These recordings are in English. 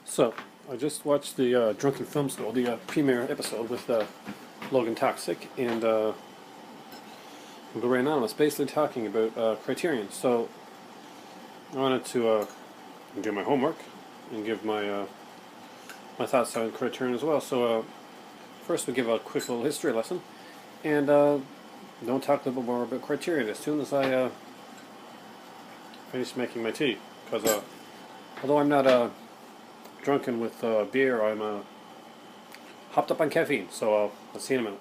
So, I just watched the Drunken Film School, the premiere episode with Logan Toxic and Blu-ray Anonymous, basically talking about Criterion. So, I wanted to do my homework and give my thoughts on Criterion as well. So, first we give a quick little history lesson, and don't talk a little bit more about Criterion as soon as I finish making my tea. Because although I'm not drunken with beer, I'm hopped up on caffeine. So I'll see you in a minute.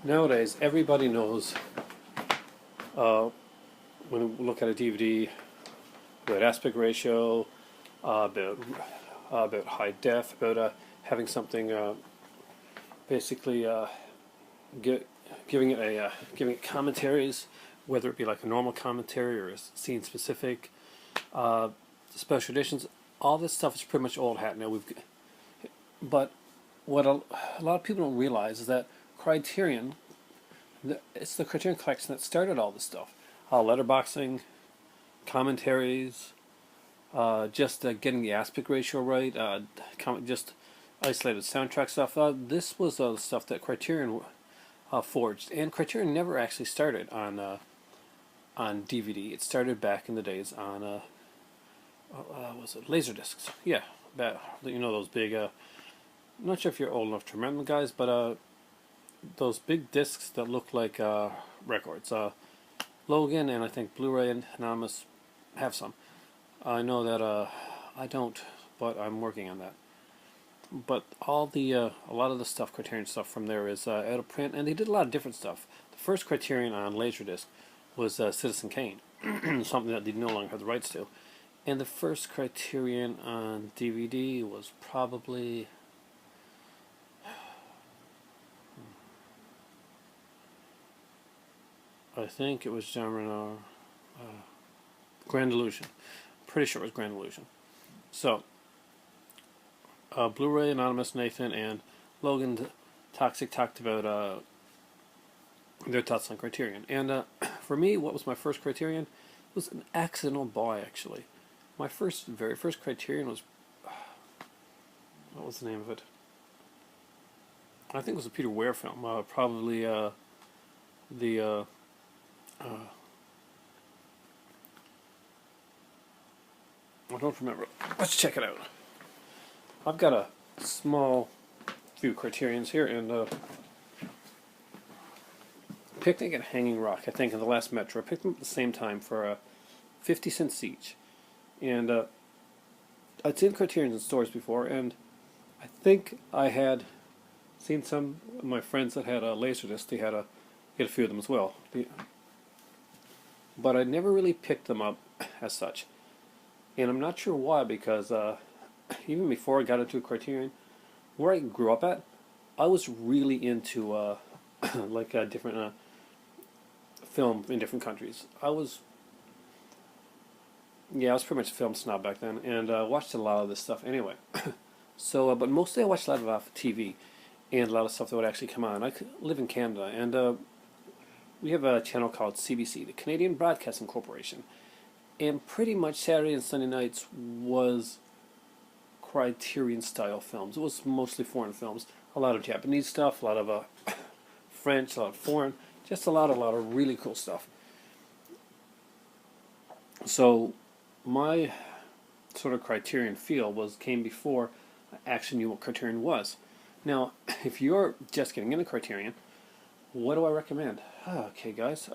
Nowadays, everybody knows when we look at a DVD about aspect ratio, about high def, about having something basically giving it commentaries, whether it be like a normal commentary or a scene specific, special editions. All this stuff is pretty much old hat now. But what a lot of people don't realize is that Criterion, it's the Criterion collection that started all this stuff. Letterboxing, commentaries, just getting the aspect ratio right, just isolated soundtrack stuff. This was the stuff that Criterion forged, and Criterion never actually started on DVD. It started back in the days on was it Laserdiscs? Yeah, those big. I'm not sure if you're old enough to remember them, guys, but those big discs that look like records. Logan and I think Blu-ray and Anonymous have some. I know that I don't, but I'm working on that. But all the a lot of the stuff, Criterion stuff from there is out of print, and they did a lot of different stuff. The first Criterion on Laserdisc was Citizen Kane, something that they no longer have the rights to. And the first Criterion on DVD was probably I think it was Grand Illusion. Pretty sure it was Grand Illusion. So, Blu-ray Anonymous, Nathan, and Logan Toxic talked about their thoughts on Criterion. And for me, what was my first Criterion? It was an accidental buy, actually. My very first Criterion was, what was the name of it? I think it was a Peter Weir film. Probably the I don't remember. Let's check it out. I've got a small few Criterions here, and Picnic at Hanging Rock, I think, in the last Metro. I picked them at the same time for 50 cents each. And I'd seen Criterions in stores before, and I think I had seen some of my friends that had a Laserdisc. They had a few of them as well. But I never really picked them up as such. And I'm not sure why, because even before I got into Criterion, where I grew up at, I was really into different film in different countries. I was pretty much a film snob back then, and watched a lot of this stuff anyway. So, but mostly I watched a lot of off TV, and a lot of stuff that would actually come on. I live in Canada, and we have a channel called CBC, the Canadian Broadcasting Corporation, and pretty much Saturday and Sunday nights was Criterion-style films. It was mostly foreign films, a lot of Japanese stuff, a lot of French, a lot of foreign, just a lot of really cool stuff. So my sort of Criterion feel came before I actually knew what Criterion was. Now, if you're just getting into Criterion, what do I recommend? Okay, guys.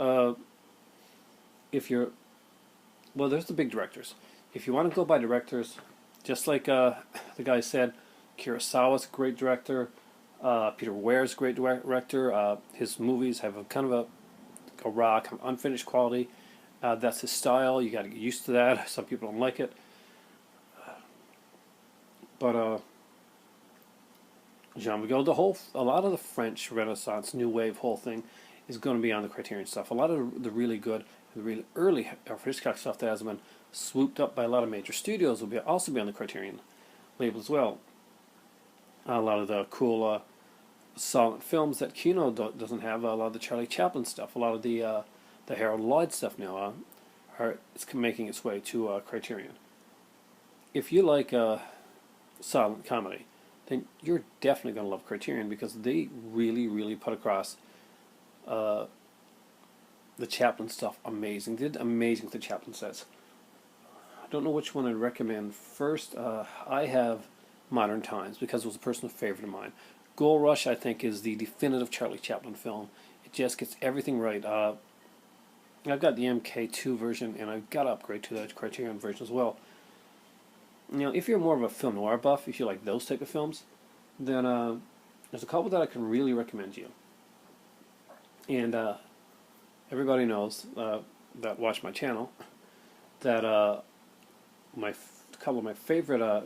There's the big directors. If you want to go by directors, just like the guy said, Kurosawa's a great director. Peter Weir's a great director. His movies have a kind of a raw, kind of unfinished quality. That's his style. You got to get used to that. Some people don't like it. But Jean Vigo, a lot of the French Renaissance, New Wave whole thing is going to be on the Criterion stuff. A lot of the really good, the really early Hitchcock stuff that hasn't been swooped up by a lot of major studios will also be on the Criterion label as well. A lot of the cool silent films that Kino doesn't have, a lot of the Charlie Chaplin stuff, a lot of the Harold Lloyd stuff now it's making its way to Criterion. If you like silent comedy, then you're definitely going to love Criterion, because they really put across the Chaplin stuff amazing. They did amazing with the Chaplin sets. I don't know which one I'd recommend first. I have Modern Times because it was a personal favorite of mine. Gold Rush, I think, is the definitive Charlie Chaplin film. It just gets everything right. I've got the MK2 version, and I've got to upgrade to the Criterion version as well. You know, if you're more of a film noir buff, if you like those type of films, then there's a couple that I can really recommend you. And everybody knows that watch my channel that a couple of my favorite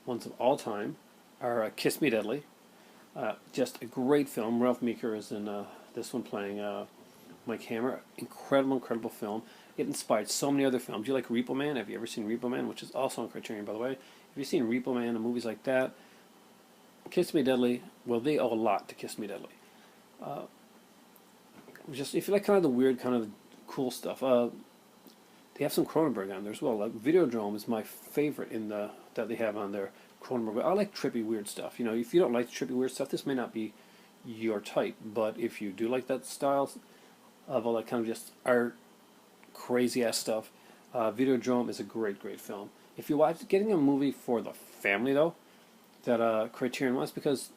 ones of all time are Kiss Me Deadly. Just a great film. Ralph Meeker is in this one playing Mike Hammer. Incredible film. It inspired so many other films. You like Repo Man? Have you ever seen Repo Man? Which is also on Criterion, by the way. Have you seen Repo Man and movies like that? Kiss Me Deadly, well, they owe a lot to Kiss Me Deadly. Just if you like kind of the weird, kind of cool stuff, they have some Cronenberg on there as well. Like Videodrome is my favorite in the that they have on there. Cronenberg. I like trippy, weird stuff. You know, if you don't like trippy, weird stuff, this may not be your type. But if you do like that style of all that kind of just art, crazy ass stuff, Videodrome is a great film. If you watch, getting a movie for the family though, that Criterion wants, because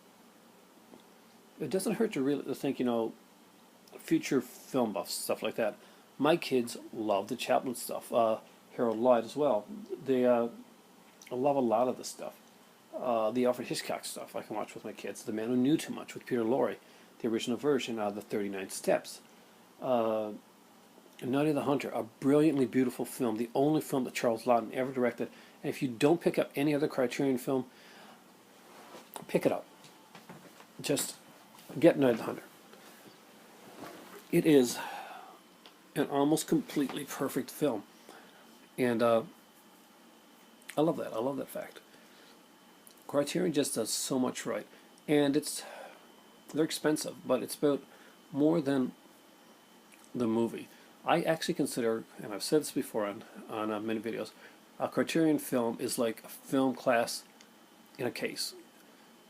it doesn't hurt to think, you know, future film buffs, stuff like that. My kids love the Chaplin stuff. Harold Lloyd as well. They love a lot of this stuff. The Alfred Hitchcock stuff I can watch with my kids. The Man Who Knew Too Much with Peter Lorre, the original version of the 39 Steps. Night of the Hunter, a brilliantly beautiful film, the only film that Charles Laughton ever directed. And if you don't pick up any other Criterion film, pick it up. Just get Night of the Hunter. It is an almost completely perfect film, and I love that. I love that fact. Criterion just does so much right, and they're expensive, but it's about more than the movie. I actually consider, and I've said this before on many videos, a Criterion film is like a film class in a case.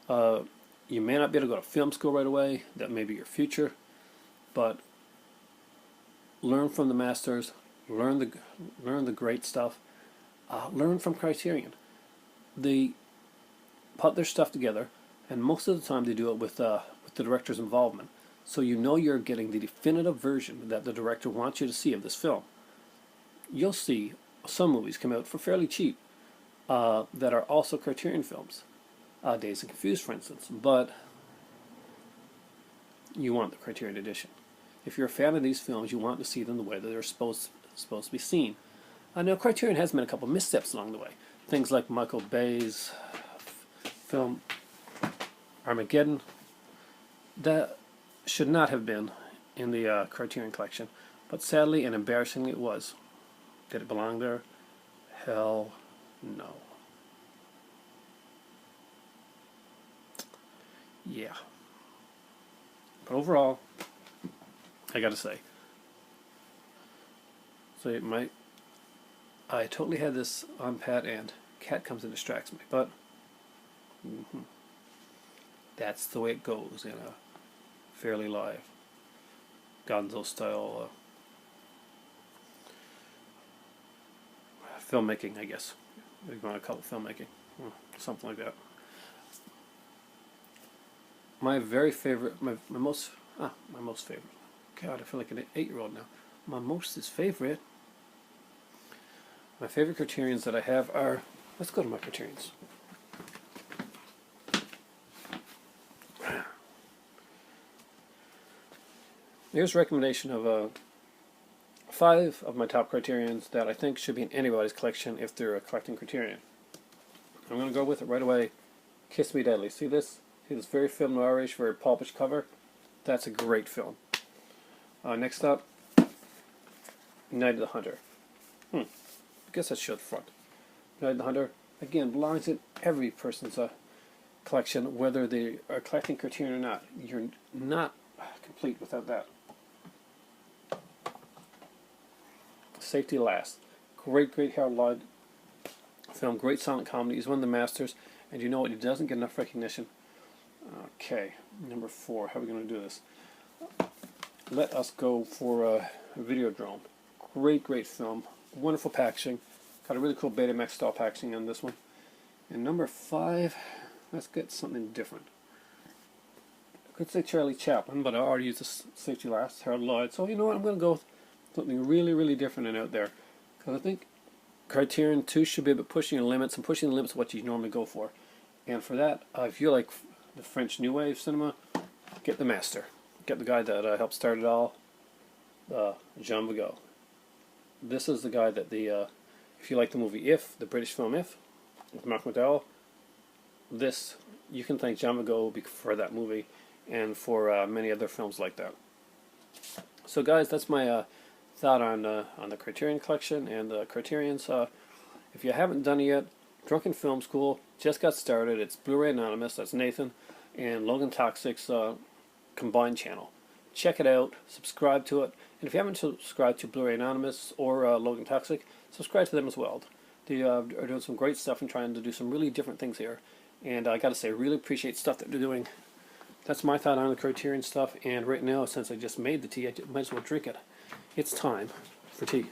You may not be able to go to film school right away. That may be your future, but learn from the masters. Learn the great stuff. Learn from Criterion. They put their stuff together, and most of the time they do it with the director's involvement. So you know you're getting the definitive version that the director wants you to see of this film. You'll see some movies come out for fairly cheap that are also Criterion films. Dazed and Confused, for instance. But you want the Criterion edition. If you're a fan of these films, you want to see them the way that they're supposed to be seen. Now, Criterion has made a couple missteps along the way. Things like Michael Bay's film Armageddon, that should not have been in the Criterion collection, but sadly and embarrassingly it was. Did it belong there? Hell no. Yeah. But overall, I gotta say, so I totally had this on pat, and cat comes and distracts me, but that's the way it goes in a fairly live Gonzo style filmmaking, I guess you want to call it filmmaking, something like that. My very favorite, my most favorite. God, I feel like an 8-year-old now. My favorite Criterions that I have are, let's go to my Criterions. Here's a recommendation of 5 of my top Criterions that I think should be in anybody's collection if they're collecting Criterion. I'm going to go with it right away. Kiss Me Deadly. See this? See this very film noirish, very pulpish cover? That's a great film. Next up, Night of the Hunter. I guess that showed front. Night of the Hunter, again, belongs in every person's collection, whether they are collecting Criterion or not. You're not complete without that. Safety Last. Great Harold Lloyd film, great silent comedy. He's one of the masters, and you know what? He doesn't get enough recognition. Okay, number 4. How are we going to do this? Let us go for Videodrome. Great film. Wonderful packaging. Got a really cool Betamax style packaging on this one. And number 5, let's get something different. I could say Charlie Chaplin, but I already used the safety last, Harold Lloyd. So you know what? I'm going to go with something really different and out there. Because I think Criterion too should be about pushing the limits, and pushing the limits of what you normally go for. And for that, if you like the French New Wave cinema, get the master. Get the guy that helped start it all, Jean Vigo. This is the guy that if you like the movie If, the British film If, with Mark McDowell, you can thank Jean Vigo for that movie and for many other films like that. So guys, that's my thought on the Criterion collection and the Criterion's. If you haven't done it yet, Drunken Film School just got started. It's Blu-ray Anonymous, that's Nathan, and Logan Toxic's combined channel. Check it out, subscribe to it, and if you haven't subscribed to Blu-ray Anonymous or Logan Toxic, subscribe to them as well. They are doing some great stuff and trying to do some really different things here, and I gotta say, I really appreciate stuff that they're doing. That's my thought on the Criterion stuff, and right now, since I just made the tea, I might as well drink it. It's time for tea.